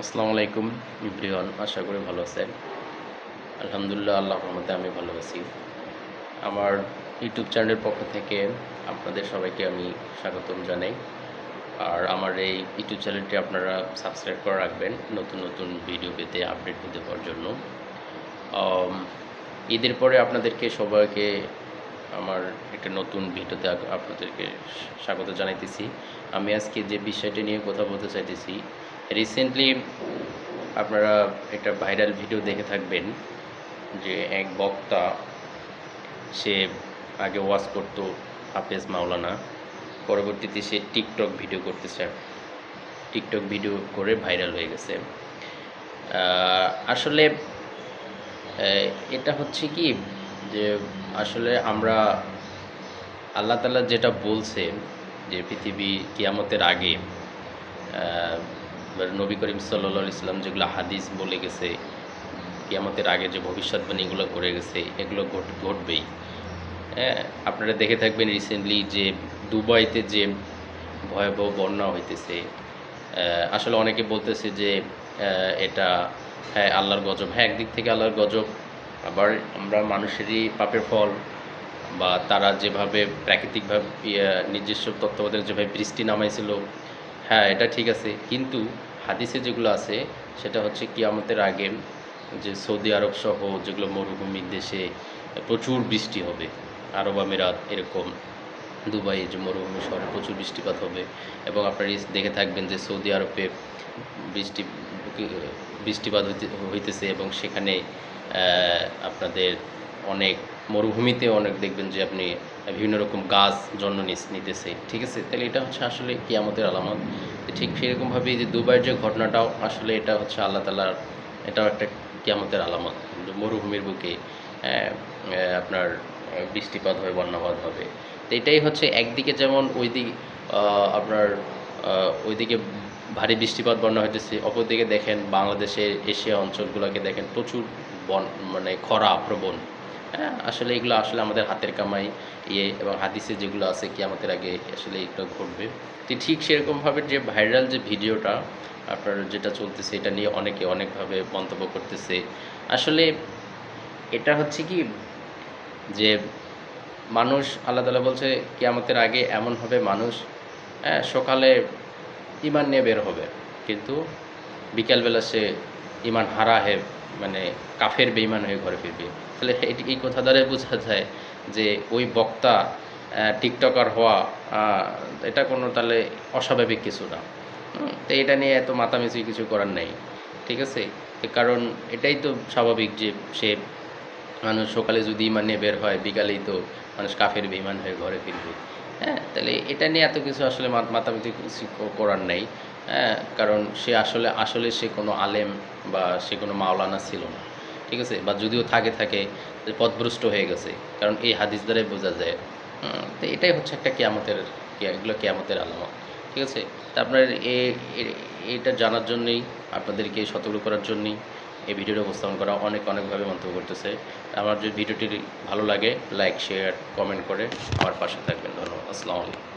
আসসালামু আলাইকুম এভরিওয়ান, আশা করি ভালো আছেন। আলহামদুলিল্লাহ, আল্লাহর রহমতে আমি ভালো আছি। আমার ইউটিউব চ্যানেলের পক্ষ থেকে আপনাদের সবাইকে আমি স্বাগতম জানাই। আর আমার এই ইউটিউব চ্যানেলটি আপনারা সাবস্ক্রাইব করে রাখবেন নতুন নতুন ভিডিও পেতে, আপডেট পেতে পাওয়ার জন্য। আম, ঈদের পরে আপনাদেরকে সবাইকে আমার একটা নতুন ভিডিওতে আপনাদেরকে স্বাগত জানাইতেছি। আমি আজকে যে বিষয়টি নিয়ে কথা বলতে চাইতেছি, রিসেন্টলি আপনারা একটা ভাইরাল ভিডিও দেখে থাকবেন যে এক বক্তা, সে আগে ওয়াজ করতো হাফেজ মাওলানা, পরবর্তীতে সে টিকটক ভিডিও করতেছে, টিকটক ভিডিও করে ভাইরাল হয়ে গেছে। আসলে এটা হচ্ছে কি যে আসলে আমরা আল্লাহ তাআলা যেটা বলছে যে পৃথিবী কিয়ামতের আগে নবী করিম সাল্লাল্লাহু আলাইহি সাল্লাম যেগুলো হাদিস বলে গেছে, কিয়ামতের আগে যে ভবিষ্যৎবাণীগুলো করে গেছে এগুলো ঘটবেই। হ্যাঁ, আপনারা দেখে থাকবেন রিসেন্টলি যে দুবাইতে যে ভয়াবহ বন্যা হইতেছে। আসলে অনেকে বলতেছে যে এটা হ্যাঁ আল্লাহর গজব। হ্যাঁ, একদিক থেকে আল্লাহর গজব, আবার আমরা মানুষেরই পাপের ফল। বা তারা যেভাবে প্রাকৃতিকভাবে নিজস্ব তত্ত্বাবধানে যেভাবে বৃষ্টি নামাইছিল, হ্যাঁ এটা ঠিক আছে, কিন্তু হাদিসে যেগুলো আছে সেটা হচ্ছে কিয়ামতের আগে যে সৌদি আরব সহ যেগুলো মরুভূমির দেশে প্রচুর বৃষ্টি হবে, আরব আমিরাত এরকম, দুবাই যে মরুভূমি শহরে প্রচুর বৃষ্টিপাত হবে। এবং আপনারা দেখে থাকবেন যে সৌদি আরবে বৃষ্টি বৃষ্টিপাত হইতেছে এবং সেখানে আপনাদের অনেক মরুভূমিতে অনেক দেখবেন যে আপনি বিভিন্ন রকম গাছ জন্ম নিতেছে, ঠিক আছে। তাহলে এটা হচ্ছে আসলে কিয়ামতের আলামত। ঠিক সেরকমভাবে যে দুবাইয়ের যে ঘটনাটাও আসলে এটা হচ্ছে আল্লাহ তাআলার, এটাও একটা কিয়ামতের আলামত। মরুভূমির বুকে আপনার বৃষ্টিপাত হবে, বন্যাপাত হবে। তো এটাই হচ্ছে একদিকে যেমন ওই দিক আপনার ওইদিকে ভারী বৃষ্টিপাত বন্যা হইতেছে, অপরদিকে দেখেন বাংলাদেশের এশিয়া অঞ্চলগুলোকে দেখেন প্রচুর মানে খরা প্রবণ। হ্যাঁ, আসলে এগুলো আসলে আমাদের হাতের কামাই এবং হাদিসে যেগুলো আছে কিয়ামতের আগে আসলে এগুলো ঘটবে। তো ঠিক সেরকমভাবে যে ভাইরাল যে ভিডিওটা আপনার যেটা চলতেছে, এটা নিয়ে অনেকে অনেকভাবে মন্তব্য করতেছে। আসলে এটা হচ্ছে কি যে মানুষ, আল্লাহ তাআলা বলছে কিয়ামতের আগে এমন হবে মানুষ সকালে ঈমান নিয়ে বের হবে, কিন্তু বিকালবেলা সে ঈমান হারা হয়ে মানে কাফের বেঈমান হয়ে ঘরে ফিরবে। তাহলে এই কথা দ্বারা বোঝা যায় যে ওই বক্তা টিকটকার হওয়া এটা কোনো তাহলে অস্বাভাবিক কিছু না। তো এটা নিয়ে এত মাতামাতি কিছু করার নেই, ঠিক আছে। কারণ এটাই তো স্বাভাবিক যে সে মানুষ সকালে যদি ঈমান নিয়ে বের হয়, বিকালেই তো মানুষ কাফের বেঈমান হয়ে ঘরে ফিরবে। হ্যাঁ, তাহলে এটা নিয়ে এত কিছু আসলে মাতামাতি কিছু করার নেই। হ্যাঁ, কারণ সে আসলে সে কোনো আলেম বা সে কোনো মাওলানা ছিল না, ঠিক আছে। বা যদিও থাকে পথভ্রষ্ট হয়ে গেছে, কারণ এই হাদিস দ্বারাই বোঝা যায়। তো এটাই হচ্ছে একটা কিয়ামতের, এগুলো কিয়ামতের আলামত, ঠিক আছে। তা আপনার এটা জানার জন্যেই, আপনাদেরকে সতর্ক করার জন্যই এই ভিডিওটা উপস্থাপন করা। অনেকভাবে মন্তব্য করতেছে। আমার যদি ভিডিওটি ভালো লাগে লাইক, শেয়ার, কমেন্ট করে আমার পাশে থাকবেন। ধন্যবাদ। আসসালামু আলাইকুম।